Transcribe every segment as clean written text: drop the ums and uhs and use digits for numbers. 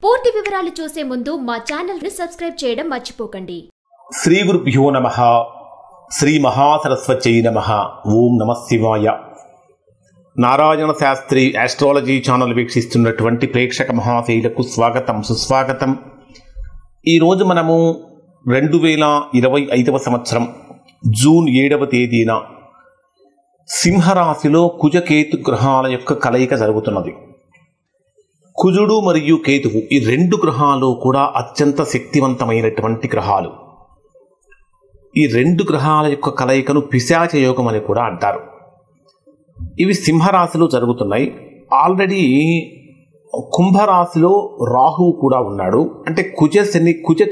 పూర్తి వివరాలు చూసే ముందు మా ఛానల్ ని సబ్స్క్రైబ్ చేయడం మర్చిపోకండి. శ్రీ గురుభ్యో నమః. శ్రీ మహాసరస్వత్యై నమః. ఓం నమః శివాయ. నారాయణ శాస్త్రి ఆస్ట్రాలజీ ఛానల్ వీక్షిస్తున్నటువంటి ప్రేక్షక మహాశైలకు స్వాగతం, సుస్వాగతం. ఈరోజు మనము 2025వ సంవత్సరం జూన్ 7వ తేదీన సింహరాశిలో కుజకేతు గ్రహాల యొక్క కలయిక జరుగుతున్నది. కుజుడు మరియు కేతువు ఈ రెండు గ్రహాలు కూడా అత్యంత శక్తివంతమైనటువంటి గ్రహాలు. ఈ రెండు గ్రహాల యొక్క కలయికను పిశాచ యోగం అని కూడా అంటారు. ఇవి సింహరాశిలో జరుగుతున్నాయి. ఆల్రెడీ కుంభరాశిలో రాహువు కూడా ఉన్నాడు. అంటే కుజ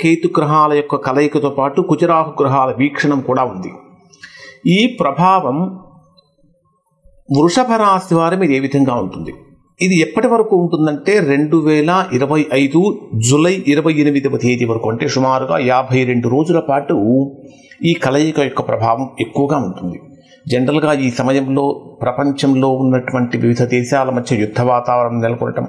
కేతు గ్రహాల యొక్క కలయికతో పాటు కుజరాహు గ్రహాల వీక్షణం కూడా ఉంది. ఈ ప్రభావం వృషభ రాశి వారి మీద ఏ విధంగా ఉంటుంది? ఇది ఎప్పటి వరకు ఉంటుందంటే 2025 జూలై 28వ తేదీ వరకు, అంటే సుమారుగా 52 రోజుల పాటు ఈ కలయిక యొక్క ప్రభావం ఎక్కువగా ఉంటుంది. జనరల్గా ఈ సమయంలో ప్రపంచంలో ఉన్నటువంటి వివిధ దేశాల మధ్య యుద్ధ వాతావరణం నెలకొనటం,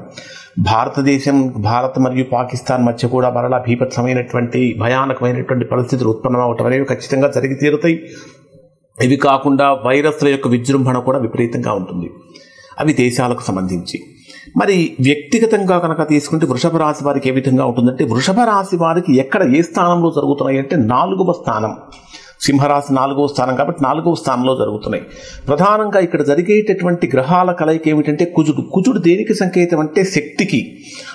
భారత్ మరియు పాకిస్తాన్ మధ్య కూడా మరలా భీభత్సమైనటువంటి భయానకమైనటువంటి పరిస్థితులు ఉత్పన్నమవటం అనేవి ఖచ్చితంగా జరిగి తీరుతాయి. ఇవి కాకుండా వైరస్ల యొక్క విజృంభణ కూడా విపరీతంగా ఉంటుంది. అవి దేశాలకు సంబంధించి. మరి వ్యక్తిగతంగా కనుక తీసుకుంటే వృషభ రాశి వారికి ఏ విధంగా ఉంటుందంటే, వృషభ రాశి వారికి ఎక్కడ ఏ స్థానంలో జరుగుతున్నాయి అంటే 4వ స్థానం. సింహరాశి 4వ స్థానం కాబట్టి 4వ స్థానంలో జరుగుతున్నాయి. ప్రధానంగా ఇక్కడ జరిగేటటువంటి గ్రహాల కలయిక ఏమిటంటే కుజుడు దేనికి సంకేతం అంటే శక్తికి,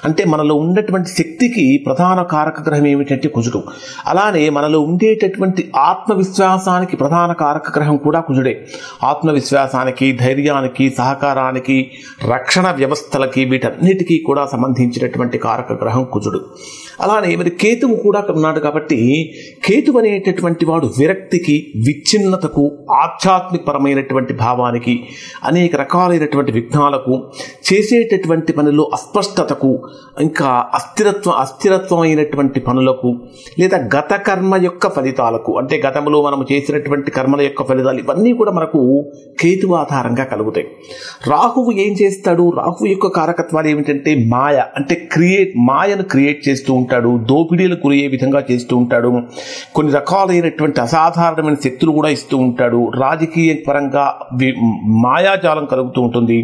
అంటే మనలో ఉన్నటువంటి శక్తికి ప్రధాన కారక గ్రహం ఏమిటంటే కుజుడు. అలానే మనలో ఉండేటటువంటి ఆత్మవిశ్వాసానికి ప్రధాన కారక గ్రహం కూడా కుజుడే. ఆత్మవిశ్వాసానికి, ధైర్యానికి, సహకారానికి, రక్షణ వ్యవస్థలకి, వీటన్నిటికీ కూడా సంబంధించినటువంటి కారక గ్రహం కుజుడు. అలానే మరి కేతువు కూడా ఉన్నాడు కాబట్టి కేతు అనేటటువంటి వాడు విరక్తికి, విచ్ఛిన్నతకు, ఆధ్యాత్మికపరమైనటువంటి భావానికి, అనేక రకాలైనటువంటి విఘ్నాలకు, చేసేటటువంటి పనుల్లో అస్పష్టతకు, ఇంకా అస్థిరత్వమైనటువంటి పనులకు, లేదా గత కర్మ యొక్క ఫలితాలకు, అంటే గతంలో మనం చేసినటువంటి కర్మల యొక్క ఫలితాలు, ఇవన్నీ కూడా మనకు కేతువు ఆధారంగా కలుగుతాయి. రాహువు ఏం చేస్తాడు? రాహువు యొక్క కారకత్వాలు ఏమిటంటే మాయ, అంటే మాయను క్రియేట్ చేస్తూ ఉంటాడు, దోపిడీలకు గురయ్యే విధంగా చేస్తూ ఉంటాడు, కొన్ని రకాలైనటువంటి అసాధారణమైన శక్తులు కూడా ఇస్తూ ఉంటాడు, రాజకీయ పరంగా మాయాజాలం కలుగుతూ ఉంటుంది,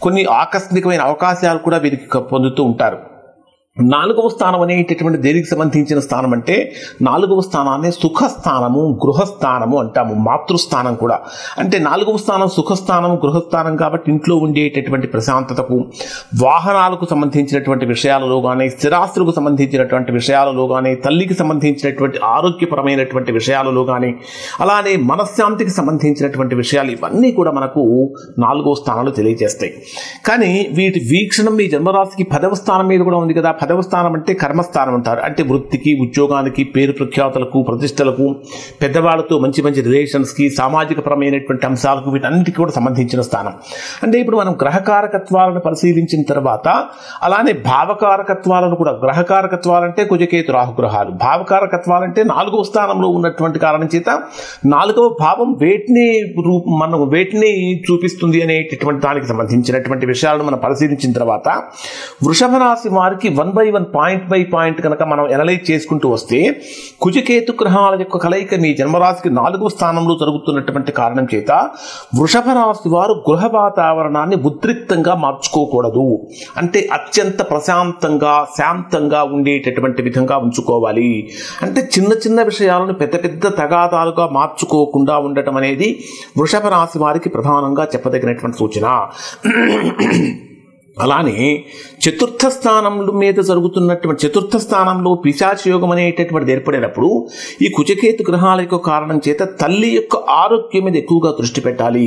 కొన్ని ఆకస్మికమైన అవకాశాలు కూడా వీరికి పొందుతూ ఉంటారు. 4వ స్థానం అనేటటువంటి దేనికి సంబంధించిన స్థానం అంటే 4వ స్థానాన్ని సుఖస్థానము, గృహస్థానము అంటాము. మాతృస్థానం కూడా. అంటే 4వ స్థానం సుఖస్థానం, గృహస్థానం కాబట్టి ఇంట్లో ఉండేటటువంటి ప్రశాంతతకు, వాహనాలకు సంబంధించినటువంటి విషయాలలో కానీ, స్థిరాస్తులకు సంబంధించినటువంటి విషయాలలో కానీ, తల్లికి సంబంధించినటువంటి ఆరోగ్యపరమైనటువంటి విషయాలలో కానీ, అలానే మనశ్శాంతికి సంబంధించినటువంటి విషయాలు, ఇవన్నీ కూడా మనకు 4వ స్థానాలు తెలియజేస్తాయి. కానీ వీటి వీక్షణం మీ జన్మరాశికి 10వ స్థానం మీద కూడా ఉంది కదా. 10వ స్థానం అంటే కర్మస్థానం అంటారు. అంటే వృత్తికి, ఉద్యోగానికి, పేరు ప్రఖ్యాతులకు, ప్రతిష్టలకు, పెద్దవాళ్ళతో మంచి రిలేషన్స్కి, సామాజిక పరమైనటువంటి అంశాలకు, వీటన్నిటికీ కూడా సంబంధించిన స్థానం. అంటే ఇప్పుడు మనం గ్రహకారకత్వాలను పరిశీలించిన తర్వాత అలానే భావకారకత్వాలను కూడా, గ్రహకారకత్వాలంటే కుజకేతు రాహుగ్రహాలు, భావకారకత్వాలంటే 4వ స్థానంలో ఉన్నటువంటి కారణం చేత 4వ భావం వేటిని చూపిస్తుంది అనేటటువంటి దానికి సంబంధించినటువంటి విషయాలను మనం పరిశీలించిన తర్వాత వృషభ రాశి వారికి 1 by 1 పాయింట్ బై పాయింట్ కనుక మనం ఎనలైజ్ చేసుకుంటూ వస్తే, కుజకేతు గ్రహాల యొక్క కలయిక మీ జన్మరాశికి 4వ స్థానంలో జరుగుతున్నటువంటి కారణం చేత వృషభ రాశి వారు గృహ వాతావరణాన్ని ఉద్రిక్తంగా మార్చుకోకూడదు. అంటే అత్యంత ప్రశాంతంగా, శాంతంగా ఉండేటటువంటి విధంగా ఉంచుకోవాలి. అంటే చిన్న విషయాలను పెద్ద తగాదాలుగా మార్చుకోకుండా ఉండటం అనేది వృషభ రాశి వారికి ప్రధానంగా చెప్పదగినటువంటి సూచన. అలానే చతుర్థ స్థానంలో పిశాచ యోగం అనేటటువంటిది ఏర్పడినప్పుడు ఈ కుజకేతు గ్రహాల యొక్క కారణం చేత తల్లి యొక్క ఆరోగ్యం మీద ఎక్కువగా దృష్టి పెట్టాలి.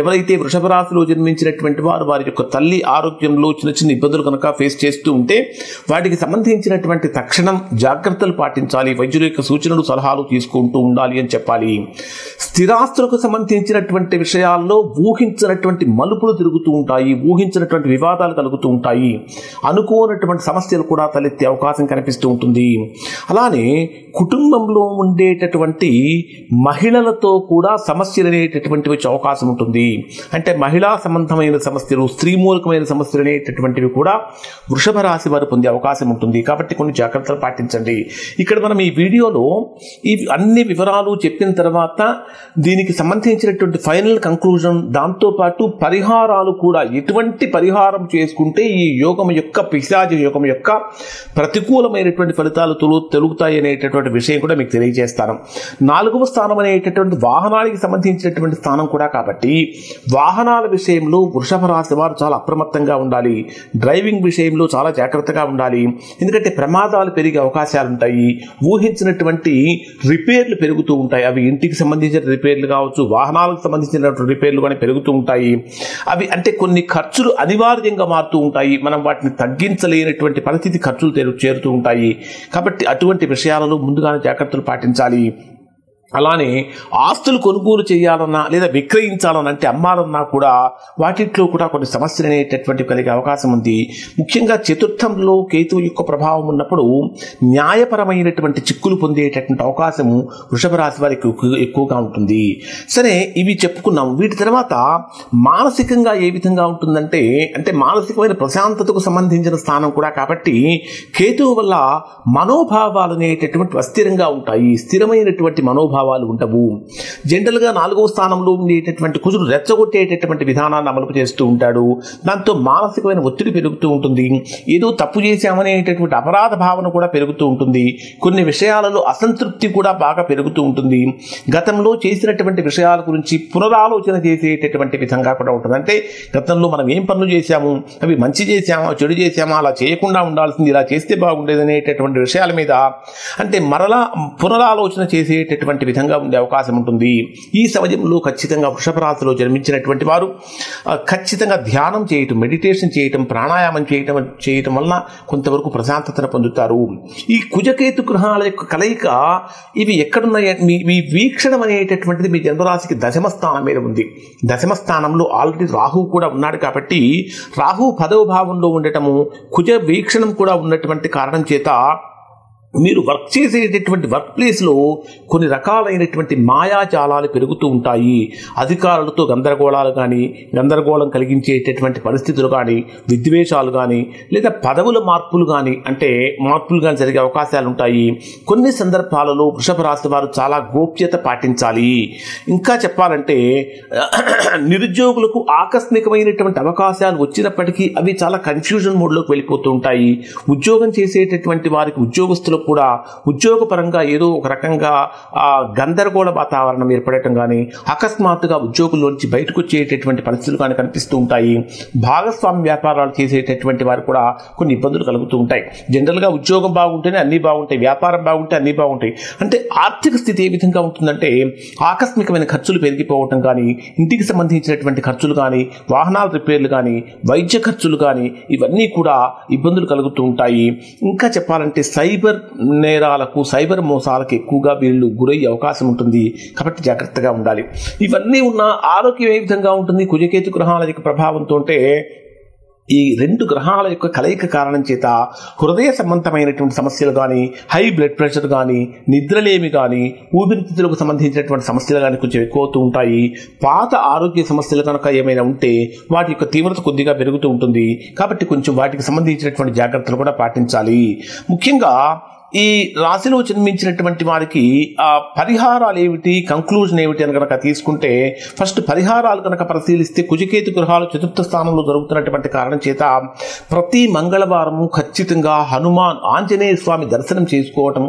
ఎవరైతే వృషభ రాశిలో జన్మించినటువంటి వారి యొక్క తల్లి ఆరోగ్యంలో చిన్న ఇబ్బందులు కనుక ఫేస్ చేస్తూ ఉంటే వాటికి సంబంధించినటువంటి తక్షణం జాగ్రత్తలు పాటించాలి. వైద్యుల యొక్క సూచనలు, సలహాలు తీసుకుంటూ ఉండాలి అని చెప్పాలి. స్థిరాస్తులకు సంబంధించినటువంటి విషయాల్లో ఊహించినటువంటి మలుపులు తిరుగుతూ ఉంటాయి, ఊహించినటువంటి వివాదాలు ప్రమాదాలు కలుగుతూ ఉంటాయి. అనుకోనటువంటి సమస్యలు కూడా తలెత్తే అవకాశం కనిపిస్తూ ఉంటుంది. అలానే కుటుంబంలో ఉండేటటువంటి మహిళలతో కూడా సమస్యలు అనేటటువంటివి వచ్చే అవకాశం ఉంటుంది. అంటే మహిళా సంబంధమైన సమస్యలు, స్త్రీ మూలకమైన సమస్యలు అనేటటువంటివి కూడా వృషభ రాశి వారు పొందే అవకాశం ఉంటుంది. కాబట్టి కొన్ని జాగ్రత్తలు పాటించండి. ఇక్కడ మనం ఈ వీడియోలో ఈ అన్ని వివరాలు చెప్పిన తర్వాత దీనికి సంబంధించినటువంటి ఫైనల్ కంక్లూజన్, దాంతోపాటు పరిహారాలు కూడా ఎటువంటి పరిహారం చేసుకుంటే ఈ యోగం యొక్క పిశాచ యోగం యొక్క ప్రతికూలమైనటువంటి ఫలితాలు తొలుగుతాయి అనేటటువంటి విషయం కూడా మీకు తెలియజేస్తాను. 4వ స్థానం అనేటటువంటి వాహనానికి సంబంధించినటువంటి స్థానం కూడా కాబట్టి వాహనాల విషయంలో వృషభ రాశి వారు చాలా అప్రమత్తంగా ఉండాలి. డ్రైవింగ్ విషయంలో చాలా జాగ్రత్తగా ఉండాలి. ఎందుకంటే ప్రమాదాలు పెరిగే అవకాశాలు ఉంటాయి. ఊహించినటువంటి రిపేర్లు పెరుగుతూ ఉంటాయి. అవి ఇంటికి సంబంధించిన రిపేర్లు కావచ్చు, వాహనాలకు సంబంధించినటువంటి రిపేర్లు కానీ పెరుగుతూ ఉంటాయి. అవి అంటే కొన్ని ఖర్చులు అనివార్యంగా మారుతూ ఉంటాయి. మనం వాటిని తగ్గించలేనటువంటి పరిస్థితి ఖర్చులు చేరుతూ ఉంటాయి. కాబట్టి అటువంటి విషయాలలో ముందుగానే జాగ్రత్తలు పాటించాలి. అలానే ఆస్తులు కొనుగోలు చేయాలన్నా లేదా విక్రయించాలన్నా, అంటే అమ్మాలన్నా కూడా వాటిట్లో కూడా కొన్ని సమస్యలు అనేటటువంటి కలిగే అవకాశం ఉంది. ముఖ్యంగా చతుర్థంలో కేతువు యొక్క ప్రభావం ఉన్నప్పుడు న్యాయపరమైనటువంటి చిక్కులు పొందేటటువంటి అవకాశము వృషభ రాశి వారికి ఎక్కువగా ఉంటుంది. సరే, ఇవి చెప్పుకున్నాం. వీటి తర్వాత మానసికంగా ఏ విధంగా ఉంటుందంటే, అంటే మానసికమైన ప్రశాంతతకు సంబంధించిన స్థానం కూడా కాబట్టి కేతువు వల్ల మనోభావాలు అనేటటువంటి అస్థిరంగా ఉంటాయి. స్థిరమైనటువంటి మనోభావాలు ఉండవు. జనరల్గా 4వ స్థానంలో ఉండేటటువంటి కుజుడు రెచ్చగొట్టేటటువంటి విధానాన్ని అమలు చేస్తూ ఉంటాడు. దాంతో మానసికమైన ఒత్తిడి పెరుగుతూ ఉంటుంది. ఏదో తప్పు చేశామనేటటువంటి అపరాధ భావన కూడా పెరుగుతూ ఉంటుంది. కొన్ని విషయాలలో అసంతృప్తి కూడా బాగా పెరుగుతూ ఉంటుంది. గతంలో చేసినటువంటి విషయాల గురించి పునరాలోచన చేసేటటువంటి విధంగా కూడా ఉంటుంది. అంటే గతంలో మనం ఏం పనులు చేశాము, అవి మంచి చేశామా, చెడు చేశామా, అలా చేయకుండా ఉండాల్సింది, ఇలా చేస్తే బాగుండేది అనేటటువంటి విషయాల మీద అంటే మరలా పునరాలోచన చేసేటటువంటి విధంగా ఉండే అవకాశం ఉంటుంది. ఈ సమయంలో ఖచ్చితంగా వృషభ రాశిలో జన్మించినటువంటి వారు ఖచ్చితంగా ధ్యానం చేయటం, మెడిటేషన్ చేయటం, ప్రాణాయామం చేయటం వలన కొంతవరకు ప్రశాంతతను పొందుతారు. ఈ కుజకేతు గ్రహాల యొక్క కలయిక ఇవి ఎక్కడున్నాయి? మీ వీక్షణం అనేటటువంటిది మీ జన్మరాశికి 10వ స్థానం మీద ఉంది. 10వ స్థానంలో ఆల్రెడీ రాహువు కూడా ఉన్నాడు కాబట్టి రాహు 10వ భావంలో ఉండటము, కుజ వీక్షణం కూడా ఉన్నటువంటి కారణం చేత మీరు వర్క్ చేసేటటువంటి వర్క్ ప్లేస్లో కొన్ని రకాలైనటువంటి మాయాజాలాలు పెరుగుతూ ఉంటాయి. అధికారులతో గందరగోళం కలిగించేటటువంటి పరిస్థితులు కానీ, విద్వేషాలు కానీ, లేదా పదవుల మార్పులు కానీ జరిగే అవకాశాలు ఉంటాయి. కొన్ని సందర్భాలలో వృషభ రాశి వారు చాలా గోప్యత పాటించాలి. ఇంకా చెప్పాలంటే నిరుద్యోగులకు ఆకస్మికమైనటువంటి అవకాశాలు వచ్చినప్పటికీ అవి చాలా కన్ఫ్యూజన్ మోడ్లోకి వెళ్ళిపోతూ ఉంటాయి. ఉద్యోగం చేసేటటువంటి వారికి, ఉద్యోగస్తులకు కూడా ఉద్యోగపరంగా ఏదో ఒక రకంగా గందరగోళ వాతావరణం ఏర్పడటం కానీ, అకస్మాత్తుగా ఉద్యోగుల్లోంచి బయటకు వచ్చేటటువంటి పరిస్థితులు కానీ కనిపిస్తూ ఉంటాయి. భాగస్వామ్య వ్యాపారాలు చేసేటటువంటి వారు కూడా కొన్ని ఇబ్బందులు కలుగుతూ ఉంటాయి. జనరల్గా ఉద్యోగం బాగుంటేనే అన్నీ బాగుంటాయి, వ్యాపారం బాగుంటే అన్నీ బాగుంటాయి. అంటే ఆర్థిక స్థితి ఏ విధంగా ఉంటుందంటే ఆకస్మికమైన ఖర్చులు పెరిగిపోవటం కానీ, ఇంటికి సంబంధించినటువంటి ఖర్చులు కానీ, వాహనాల రిపేర్లు కానీ, వైద్య ఖర్చులు కానీ, ఇవన్నీ కూడా ఇబ్బందులు కలుగుతూ ఉంటాయి. ఇంకా చెప్పాలంటే సైబర్ నేరాలకు, సైబర్ మోసాలకు ఎక్కువగా వీళ్ళు గురయ్యే అవకాశం ఉంటుంది. కాబట్టి జాగ్రత్తగా ఉండాలి. ఇవన్నీ ఉన్న ఆరోగ్యం ఏ విధంగా ఉంటుంది? కుజకేతు గ్రహాల యొక్క ప్రభావంతో ఈ 2 గ్రహాల యొక్క కలయిక కారణం చేత హృదయ సంబంధమైనటువంటి సమస్యలు కానీ, హై బ్లడ్ ప్రెషర్ కానీ, నిద్రలేమి కానీ, ఊపిరితిత్తులకు సంబంధించినటువంటి సమస్యలు కానీ కొంచెం ఎక్కువ అవుతూ ఉంటాయి. పాత ఆరోగ్య సమస్యలు కనుక ఏమైనా ఉంటే వాటి యొక్క తీవ్రత కొద్దిగా పెరుగుతూ ఉంటుంది. కాబట్టి కొంచెం వాటికి సంబంధించినటువంటి జాగ్రత్తలు కూడా పాటించాలి. ముఖ్యంగా ఈ రాశిలో జన్మించినటువంటి వారికి పరిహారాలు ఏమిటి, కంక్లూజన్ ఏమిటి అని కనుక తీసుకుంటే, ఫస్ట్ పరిహారాలు కనుక పరిశీలిస్తే కుజకేతు గ్రహాలు 4వ స్థానంలో జరుగుతున్నటువంటి కారణం చేత ప్రతి మంగళవారము ఖచ్చితంగా ఆంజనేయ స్వామి దర్శనం చేసుకోవటం,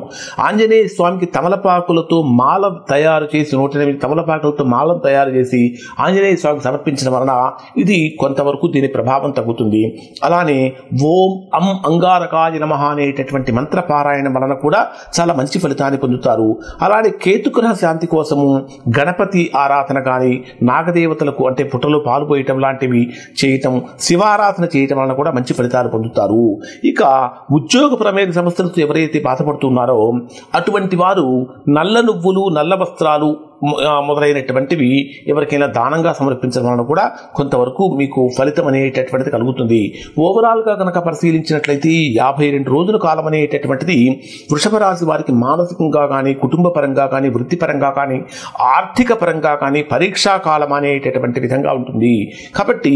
ఆంజనేయ స్వామికి తమలపాకులతో మాల తయారు చేసి 108 తమలపాకులతో మాలను తయారు చేసి ఆంజనేయ స్వామికి సమర్పించడం వలన ఇది కొంతవరకు దీని ప్రభావం తగ్గుతుంది. అలానే ఓం అం అంగారకాయ నమః అనేటటువంటి మంత్ర పారాయణం వలన కూడా చాలా మంచి ఫలితాన్ని పొందుతారు. అలానే కేతుగ్రహ శాంతి కోసము గణపతి ఆరాధన కానీ, నాగదేవతలకు అంటే పుట్టలో పాలు పోయటం లాంటివి చేయటం, శివారాధన చేయటం వలన కూడా మంచి ఫలితాలు పొందుతారు. ఇక ఉద్యోగపరమైన సమస్యలతో ఎవరైతే బాధపడుతున్నారో అటువంటి వారు నల్ల నువ్వులు, నల్ల వస్త్రాలు మొదలైనటువంటివి ఎవరికైనా దానంగా సమర్పించడం వలన కూడా కొంతవరకు మీకు ఫలితం అనేటటువంటిది కలుగుతుంది. ఓవరాల్గా కనుక పరిశీలించినట్లయితే 52 రోజుల కాలం అనేటటువంటిది వృషభ రాశి వారికి మానసికంగా కానీ, కుటుంబ పరంగా కానీ, వృత్తిపరంగా కానీ, ఆర్థిక పరంగా కానీ పరీక్షా కాలం అనేటటువంటి విధంగా ఉంటుంది. కాబట్టి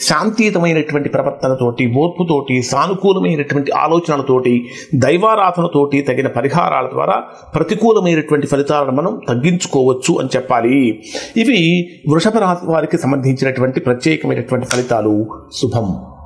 శాంతియుతమైనటువంటి ప్రవర్తనతోటి, ఓర్పుతోటి, సానుకూలమైనటువంటి ఆలోచనలతోటి, దైవారాధనతోటి, తగిన పరిహారాల ద్వారా ప్రతికూలమైనటువంటి ఫలితాలను మనం తగ్గించుకోవచ్చు అని చెప్పాలి. ఇవి వృషభ రాశి వారికి సంబంధించినటువంటి ప్రత్యేకమైనటువంటి ఫలితాలు. శుభం.